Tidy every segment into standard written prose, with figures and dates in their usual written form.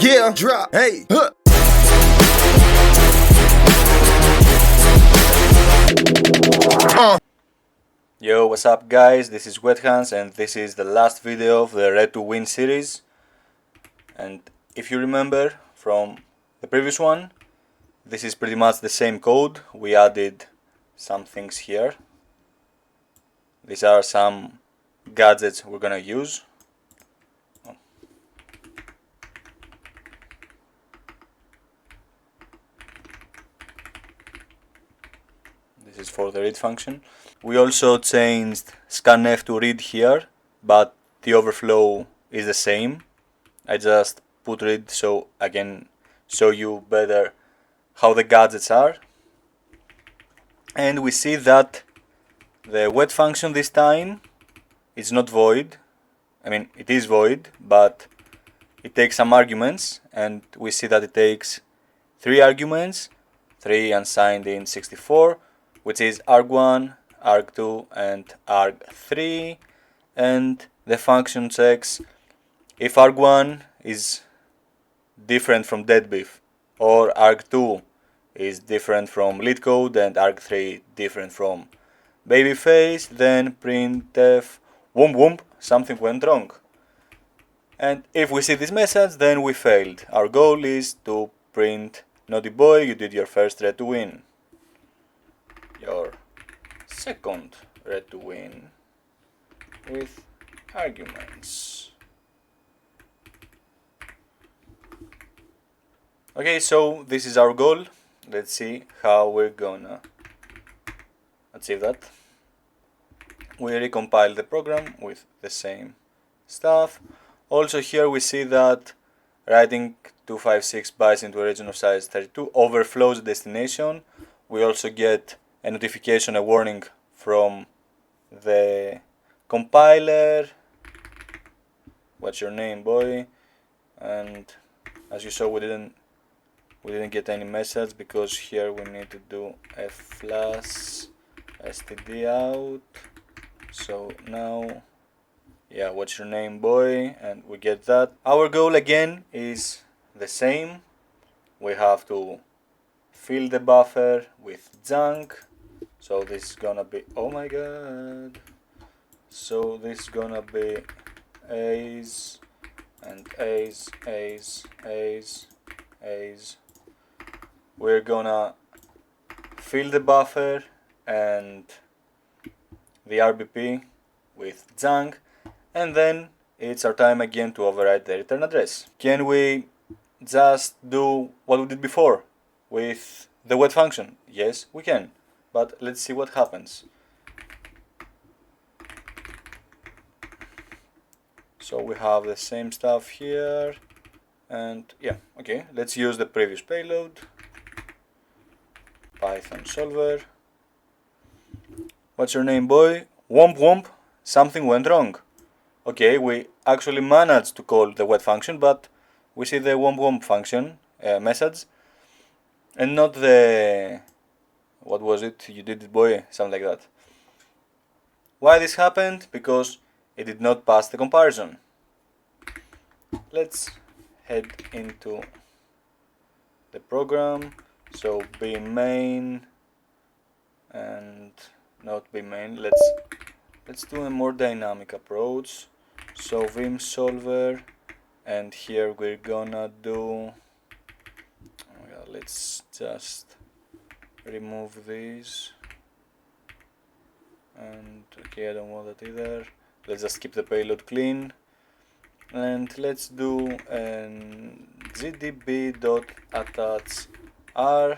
Yeah, drop, hey, huh. Yo, what's up guys, this is 𝗪𝗚𝗟𝗟𝗟 and this is the last video of the Ret2win series. And if you remember from the previous one, this is pretty much the same code. We added some things here. These are some gadgets we're gonna use. This is for the read function. We also changed scanf to read here, but the overflow is the same. I just put read so I can show you better how the gadgets are. And we see that the wait function this time is not void. I mean, it is void, but it takes some arguments, and we see that it takes 3 arguments, 3 unsigned in 64, which is arg1, arg2, and arg3, and the function checks if arg1 is different from deadbeef, or arg2 is different from LeetCode, and arg3 different from babyface, then printf whoomp whoomp, something went wrong. And if we see this message, then we failed. Our goal is to print naughty boy, you did your first Ret2win. Your second Ret2win with arguments. Okay, so this is our goal. Let's see how we're gonna achieve that. We recompile the program with the same stuff. Also here we see that writing 256 bytes into a region of size 32 overflows the destination. We also get a notification, a warning from the compiler. What's your name, boy? And as you saw, we didn't get any message because here we need to do a flash std out. So now, yeah, what's your name, boy? And we get that. Our goal again is the same. We have to fill the buffer with junk. So this is gonna be, oh my god. So this is gonna be A's and A's, A's, A's, A's. We're gonna fill the buffer and the RBP with junk, and then it's our time again to overwrite the return address. Can we just do what we did before with the wait function? Yes, we can, but let's see what happens. So we have the same stuff here, and yeah, okay, let's use the previous payload, Python solver. What's your name, boy? Womp womp, something went wrong. Okay, we actually managed to call the wait function, but we see the womp womp function message, and not the, what was it, you did it, boy, something like that. Why this happened? Because it did not pass the comparison. Let's head into the program. So be main and not be main. Let's do a more dynamic approach. So vim solver, and here we're gonna do, oh yeah, let's just remove these, and okay, I don't want that either. Let's just keep the payload clean, and let's do an gdb.attach_r.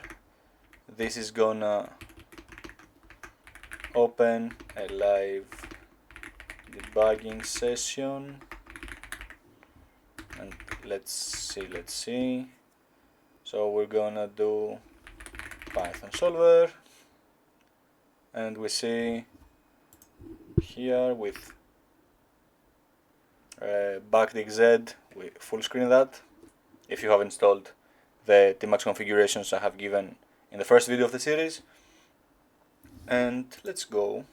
This is gonna open a live debugging session, and let's see. So we're gonna do Python solver, and we see here with 𝗙𝗥𝗘, we full screen that if you have installed the Tmax configurations I have given in the first video of the series. And let's go.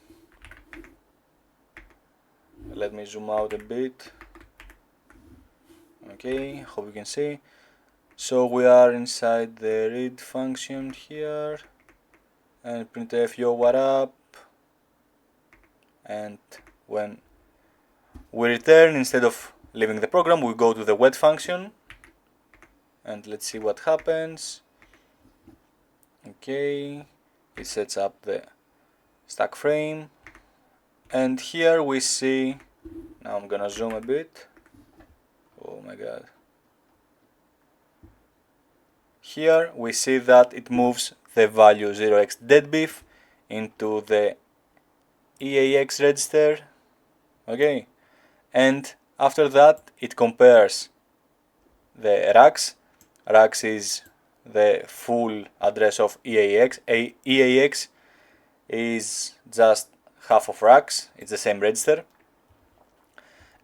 Let me zoom out a bit. Okay, hope you can see. So we are inside the read function here, and printf yo what up, and when we return, instead of leaving the program, we go to the wait function, and let's see what happens. Okay, it sets up the stack frame, and here we see, now I'm gonna zoom a bit, oh my god. Here we see that it moves the value 0x_deadbeef into the EAX register, okay, and after that it compares the args. Args is the full address of EAX. EAX is just half of args, it's the same register,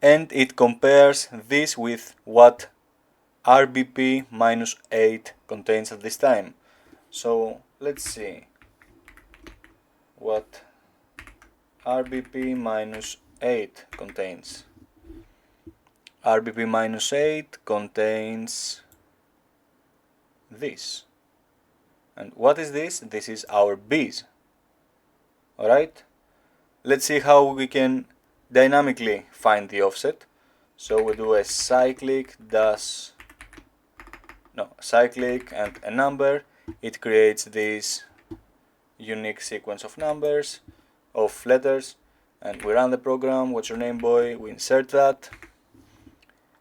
and it compares this with what RBP-8 contains at this time. So let's see what RBP-8 contains. RBP-8 contains this. And what is this? This is our bs. Alright? Let's see how we can dynamically find the offset. So we do a cyclic and a number. It creates this unique sequence of numbers, of letters, and we run the program. What's your name, boy? We insert that,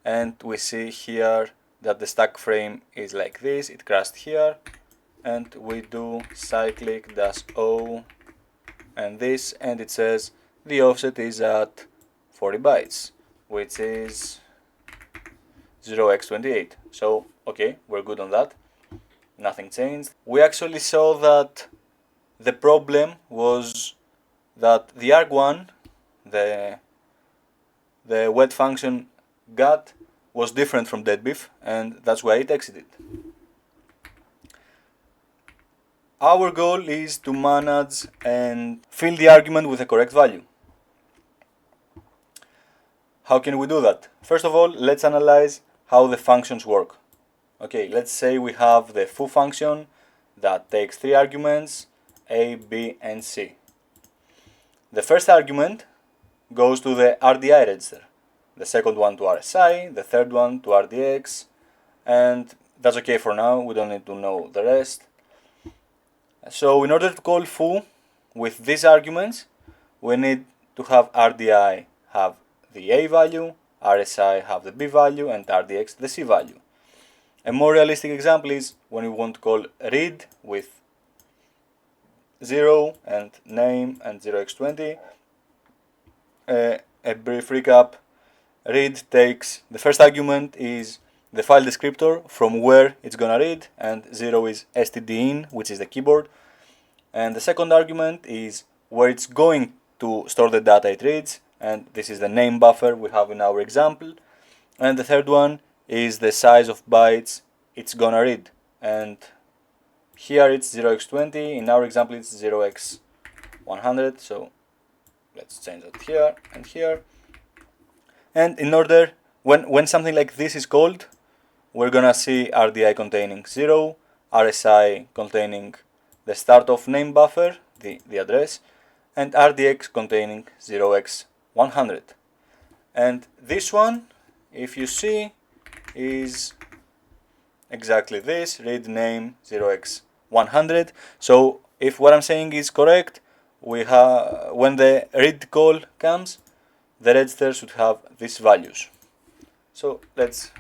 and we see here that the stack frame is like this. It crashed here, and we do cyclic -o and this, and it says the offset is at 40 bytes, which is 0x28. So okay, we're good on that, nothing changed. We actually saw that the problem was that the arg1, the wait function got, was different from deadbeef, and that's why it exited. Our goal is to manage and fill the argument with the correct value. How can we do that? First of all, let's analyze how the functions work. Okay, let's say we have the foo function that takes 3 arguments, a, b, and c. The first argument goes to the RDI register, the second one to RSI, the third one to RDX, and that's okay for now, we don't need to know the rest. So in order to call foo with these arguments, we need to have RDI have the A value, RSI have the B value, and RDX the C value. A more realistic example is when we want to call read with 0 and name and 0x20. A brief recap: read takes, the first argument is the file descriptor from where it's gonna read, and 0 is stdin, which is the keyboard, and the second argument is where it's going to store the data it reads, and this is the name buffer we have in our example, and the third one is the size of bytes it's gonna read, and here it's 0x20, in our example it's 0x100, so let's change that here and here. And in order, when something like this is called, we're gonna see RDI containing 0, RSI containing the start of name buffer, the address, and RDX containing 0x100. And this one, if you see, is exactly this, read name 0x100. So if what I'm saying is correct, we have, when the read call comes, the register should have these values. So let's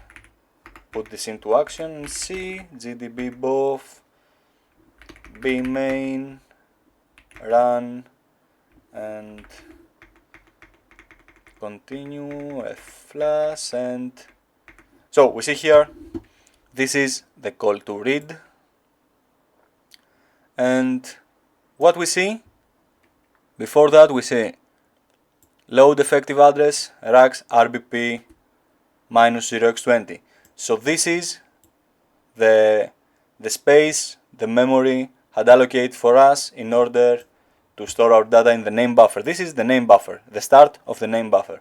put this into action and see GDB both b main run and continue f-flash, and so we see here this is the call to read, and what we see before that, we see load effective address args RBP -0x20. So this is the space the memory had allocated for us in order to store our data in the name buffer. This is the name buffer, the start of the name buffer.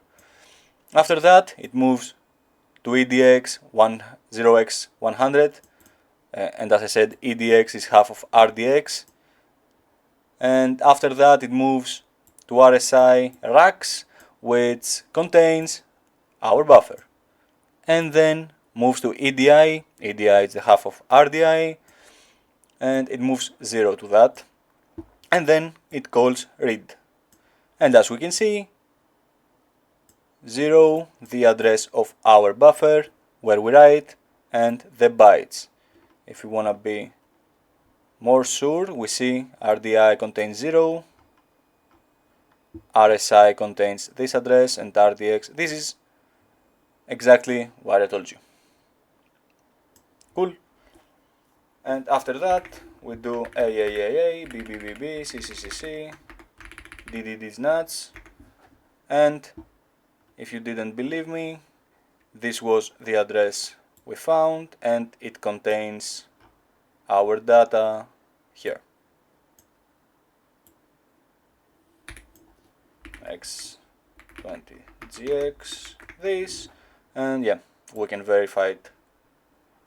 After that, it moves to EDX 0x100, and as I said, EDX is half of RDX, and after that it moves to RSI RAX, which contains our buffer, and then moves to EDI. EDI is the half of RDI, and it moves 0 to that, and then it calls read. And as we can see, 0, the address of our buffer where we write, and the bytes. If we want to be more sure, we see RDI contains 0, RSI contains this address, and RDX. This is exactly what I told you. Cool. And after that, we do A, B, C, D, nuts. And if you didn't believe me, this was the address we found, and it contains our data here. X20GX, this, and yeah, we can verify it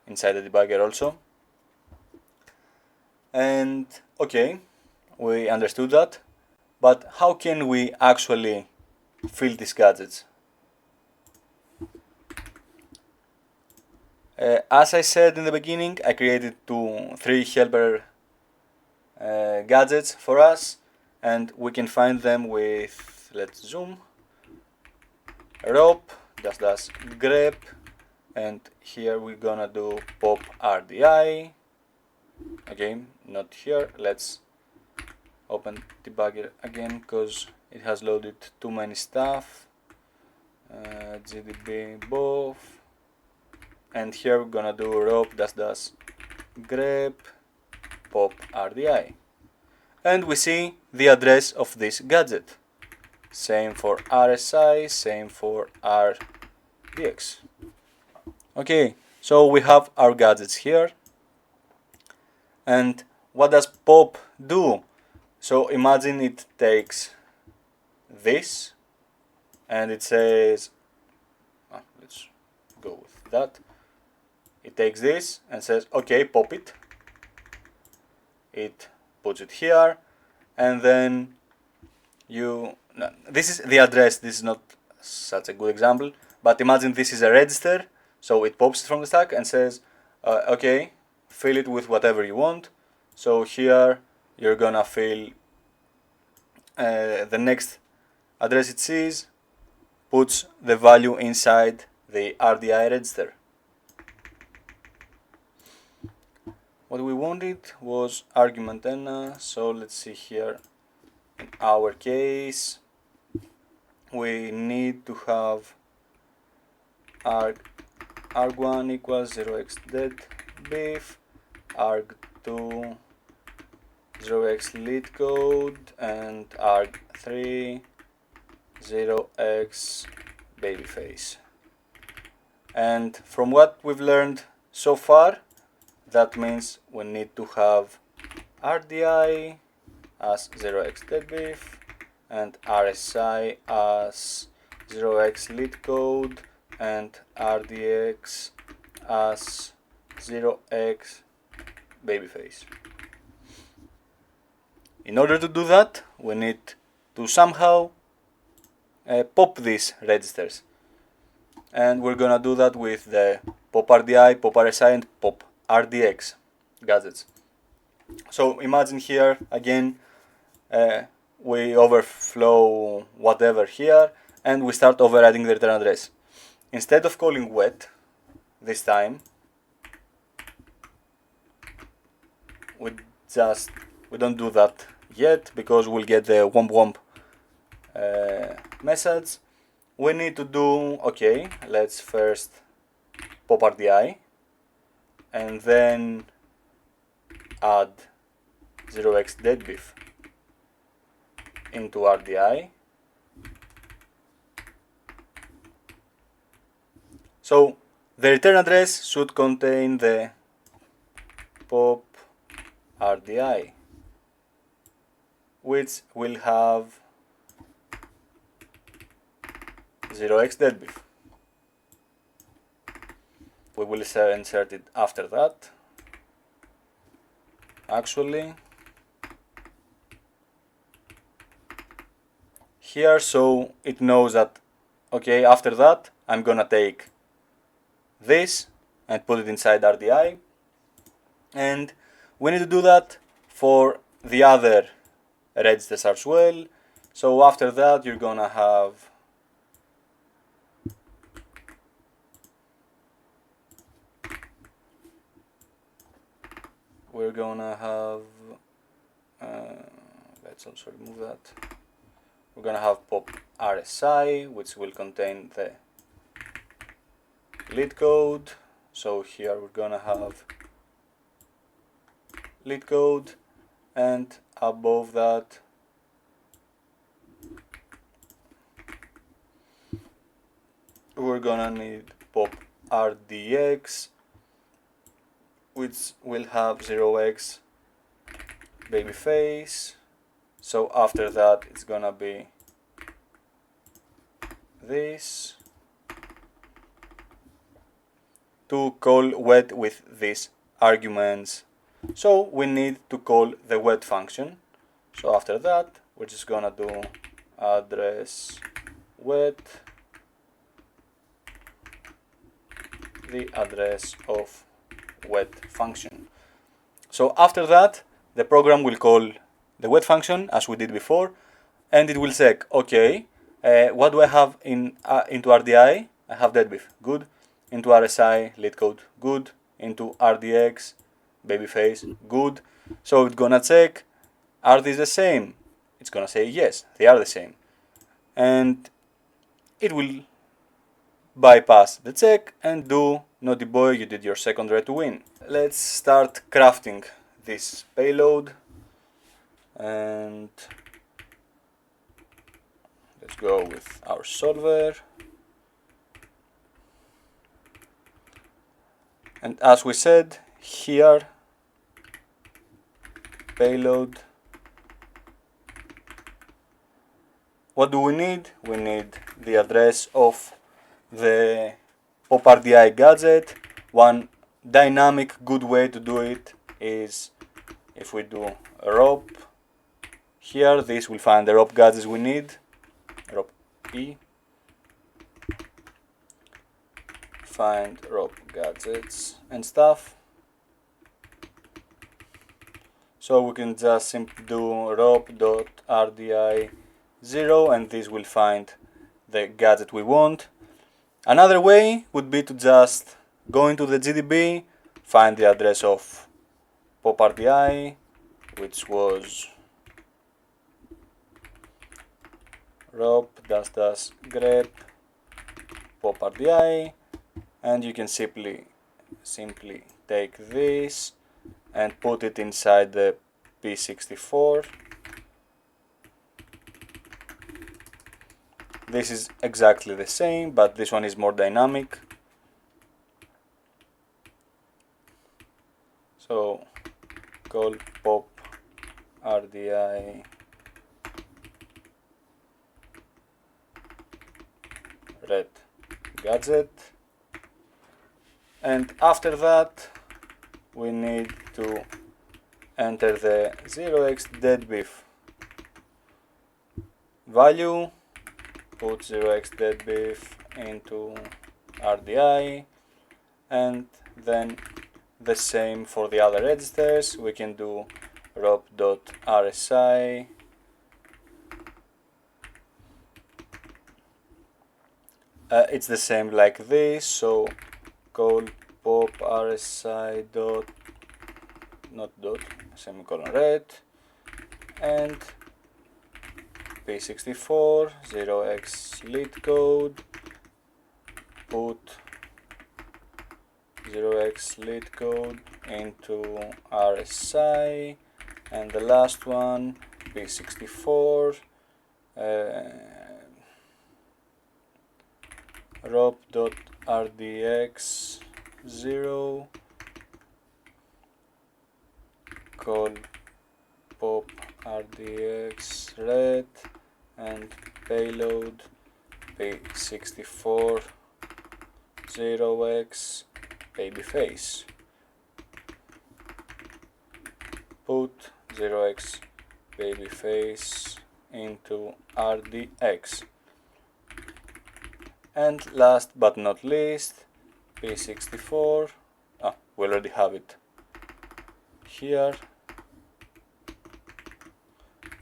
inside the debugger also. And okay, we understood that, but how can we actually fill these gadgets? As I said in the beginning, I created 3 helper gadgets for us, and we can find them with, let's zoom, rope -- grep, and here we're gonna do pop RDI. Again, not here. Let's open debugger again because it has loaded too many stuff. GDB both, and here we're gonna do rope -- grep pop RDI, and we see the address of this gadget. Same for RSI, same for RDX. Okay, so we have our gadgets here. And what does pop do? So imagine it takes this and it says, let's go with that. It takes this and says, okay, pop it. It puts it here, and then this is the address. This is not such a good example, but imagine this is a register, so it pops it from the stack and says, okay, fill it with whatever you want. So here you're gonna fill the next address it sees, puts the value inside the RDI register. What we wanted was argument n, so let's see here. In our case, we need to have arg1 equals 0x_deadbeef, arg2 0x_leetcode, and arg3 0x_babyface. And from what we've learned so far, that means we need to have RDI as 0x_deadbeef and RSI as 0x_leetcode and RDX as 0x_babyface. In order to do that, we need to somehow pop these registers, and we're gonna do that with the pop RDI, pop RSI, and pop RDX gadgets. So imagine here again, we overflow whatever here, and we start overriding the return address. Instead of calling wet this time, we don't do that yet because we'll get the womp womp message. We need to do, okay, let's first pop RDI and then add 0x_deadbeef into RDI. So the return address should contain the pop RDI, which will have 0x_deadbeef. We will insert it after that, actually. Here, so it knows that, okay, after that, I'm gonna take this and put it inside RDI. And we need to do that for the other registers as well. So after that, you're gonna have let's also remove that. We're gonna have pop RSI, which will contain the lead code. So here we're gonna have lead code, and above that we're gonna need pop RDX, which will have 0x baby face. So after that it's gonna be this, to call wet with these arguments. So we need to call the wet function. So after that we're just gonna do address wet, the address of wet function. So after that the program will call the wet function as we did before, and it will check, okay, what do I have in into RDI? I have deadbeef, good. Into RSI, lead code, good. Into RDX, babyface, good. So it's gonna check, are these the same? It's gonna say yes, they are the same, and it will bypass the check and do naughty boy, you did your second Ret2win. Let's start crafting this payload, and let's go with our solver. And as we said, here payload, what do we need? We need the address of the pop_RDI gadget. One dynamic good way to do it is if we do ROP here, this will find the ROP gadgets we need, ROP E, find ROP gadgets and stuff. So we can just simply do ROP.RDI 0, and this will find the gadget we want. Another way would be to just go into the GDB, find the address of pop_RDI, which was ROP-grep pop_RDI, and you can simply take this and put it inside the P64. This is exactly the same, but this one is more dynamic. So call pop_RDI red gadget, and after that we need to enter the 0x deadbeef value, put 0x deadbeef into RDI, and then the same for the other registers. We can do ROP.RSI it's the same like this, so call pop_RSI dot, not dot, semicolon red, and P64 0x lead code, put 0x lead code into RSI, and the last one P64 ROP.RDX 0, call pop_RDX red, and payload P64 0x baby face. Put 0x baby face into RDX. And last but not least, P64. We already have it here.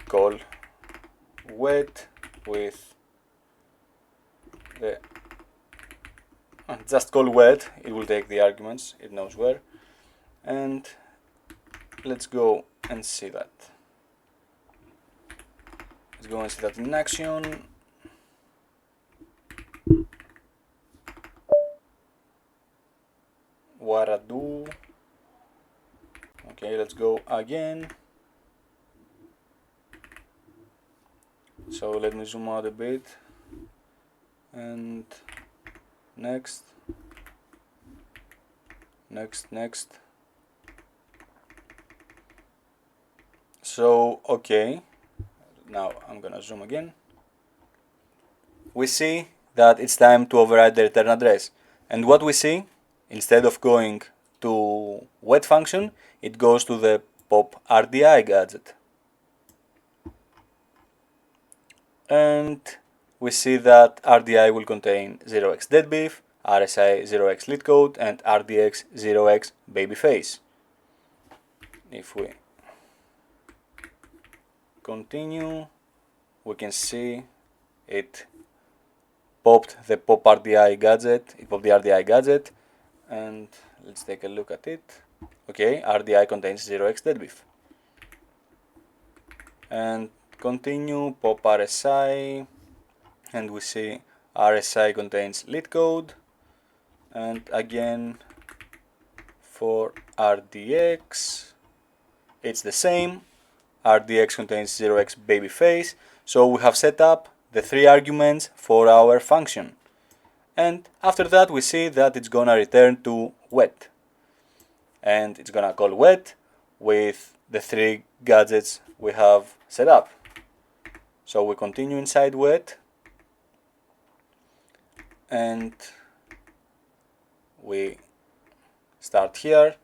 Call wet with the just call wet, it will take the arguments, it knows where. And let's go and see that. Let's go and see that in action. 𝗪𝗪𝗪𝗪. Okay, let's go again. So let me zoom out a bit. And next. So, okay. Now I'm gonna zoom again. We see that it's time to override the return address. And what we see, instead of going to wet function, it goes to the pop RDI gadget. And we see that RDI will contain 0x deadbeef, RSI 0x lead code, and RDX 0x babyface. If we continue, we can see it popped the pop RDI gadget, and let's take a look at it. Okay, RDI contains 0x deadbeef. And continue, pop RSI, and we see RSI contains lead code, and again for RDX it's the same. RDX contains 0x babyface. So we have set up the 3 arguments for our function, and after that we see that it's gonna return to wet, and it's gonna call wet with the 3 gadgets we have set up. So we continue inside wet, and we start here.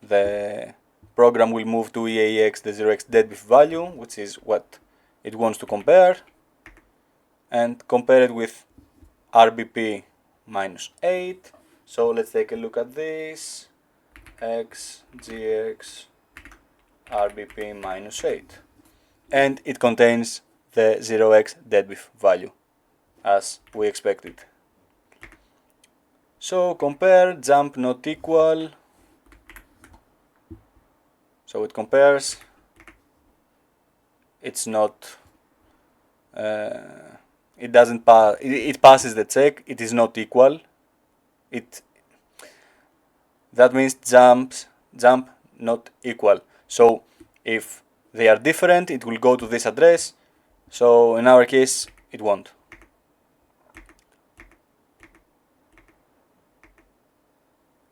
The program will move to EAX the 0x deadbeef value, which is what it wants to compare, and compare it with RBP -8. So let's take a look at this. XGX RBP -8, and it contains the 0x deadbeef value as we expected. So compare jump not equal. So it compares. It's not. It doesn't pass. It passes the check. It is not equal. That means jump not equal. So if they are different, it will go to this address. So in our case, it won't.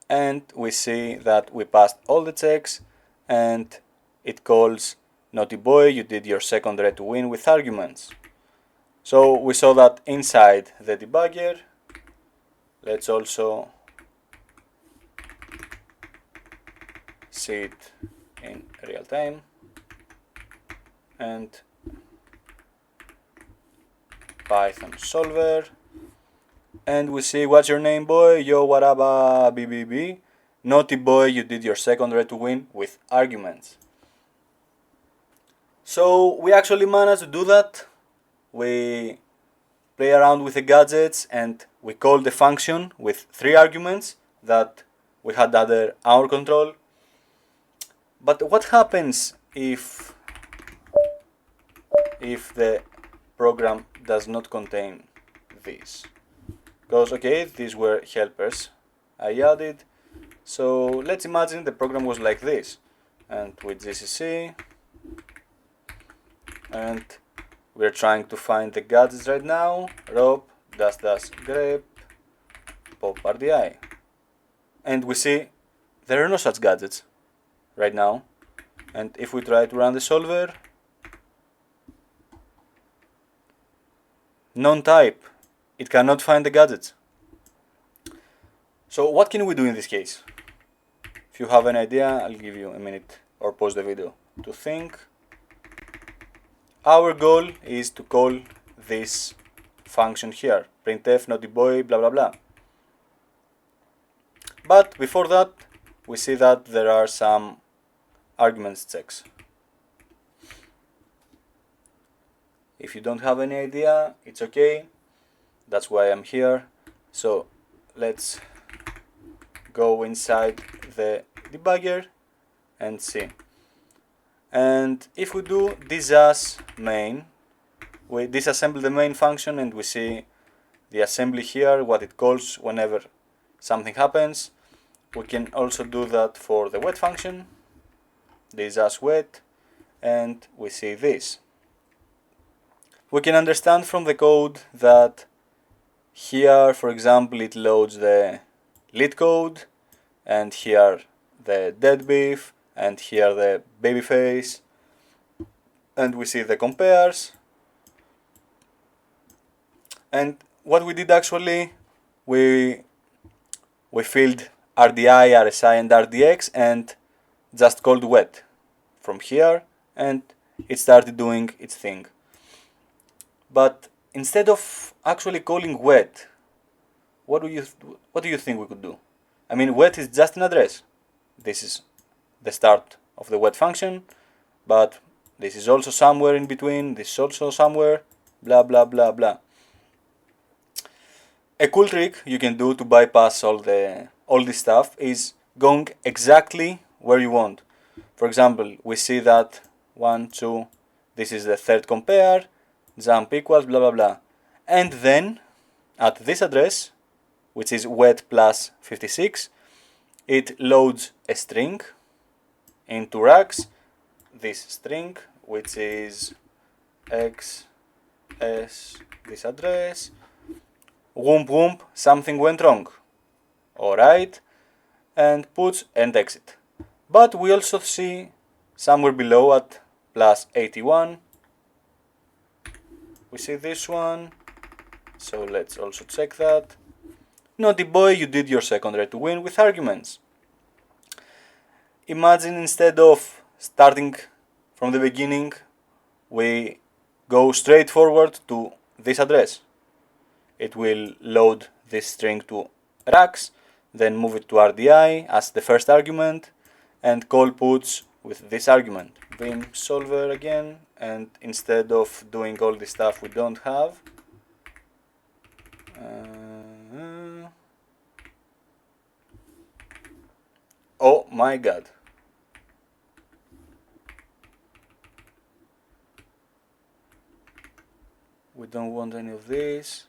And we see that we passed all the checks, and it calls naughty boy, you did your second Ret2win with arguments. So we saw that inside the debugger. Let's also see it in real time. And Python solver. And we see, what's your name, boy? Yo, 𝗪𝗪𝗪𝗪 BBB. Naughty boy, you did your second Ret2win with arguments. So we actually managed to do that. We play around with the gadgets, and we call the function with 3 arguments that we had under our control. But what happens if the program does not contain these? Because, okay, these were helpers I added. So let's imagine the program was like this, and with GCC, and we're trying to find the gadgets right now. rob --grep pop RDI, and we see there are no such gadgets right now. And if we try to run the solver, non-type, it cannot find the gadgets. So what can we do in this case? If you have an idea, I'll give you a minute or pause the video to think. Our goal is to call this function here, printf naughty boy blah blah blah. But before that, we see that there are some arguments checks. If you don't have any idea, it's okay. That's why I'm here. So let's go inside the debugger and see. And if we do disas main, we disassemble the main function and we see the assembly here, what it calls whenever something happens. We can also do that for the wet function, disas wet, and we see this. We can understand from the code that here, for example, it loads the lit code, and here the dead beef, and here the baby face, and we see the compares. And what we did actually, we filled RDI, RSI, and RDX, and just called wet from here, and it started doing its thing. But instead of actually calling wet, what do you think we could do? I mean, wet is just an address. This is the start of the wet function, but this is also somewhere in between, this is also somewhere, blah blah blah blah. A cool trick you can do to bypass all this stuff is going exactly where you want. For example, we see that 1, 2, this is the third compare, jump equals blah blah blah, and then at this address, which is wet plus 56, it loads a string into args, this string, which is x s this address, whoomp whoomp, something went wrong, alright, and puts and exit. But we also see somewhere below at plus 81, we see this one, so let's also check that. Naughty boy, you did your second Ret2win with arguments. Imagine instead of starting from the beginning, we go straight forward to this address. It will load this string to args, then move it to RDI as the first argument, and call puts with this argument. Vim solver again, and instead of doing all this stuff we don't have, oh my god. We don't want any of this.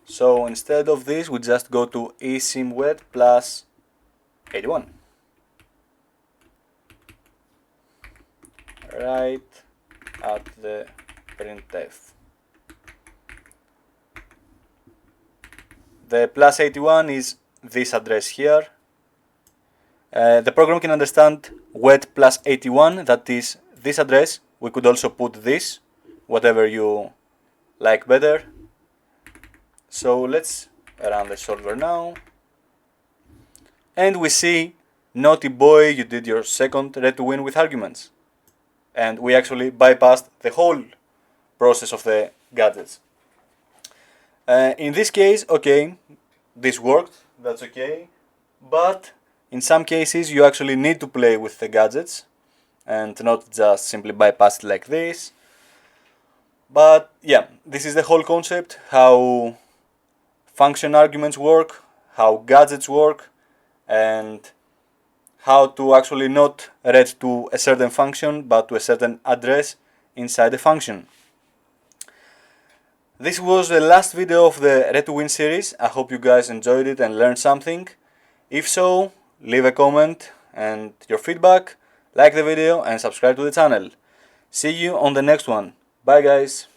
So instead of this, we just go to eSIMWet plus 81. Right at the printf. The plus 81 is this address here. The program can understand wet plus 81, that is this address. We could also put this, whatever you like better. So let's run the solver now. And we see, naughty boy, you did your second Ret2win with arguments. And we actually bypassed the whole process of the gadgets. In this case, okay, this worked, that's okay. But in some cases, you actually need to play with the gadgets and not just simply bypass it like this. But yeah, this is the whole concept, how function arguments work, how gadgets work, and how to actually not read to a certain function, but to a certain address inside the function. This was the last video of the Ret2win series. I hope you guys enjoyed it and learned something. If so, leave a comment and your feedback, like the video and subscribe to the channel. See you on the next one. Bye guys.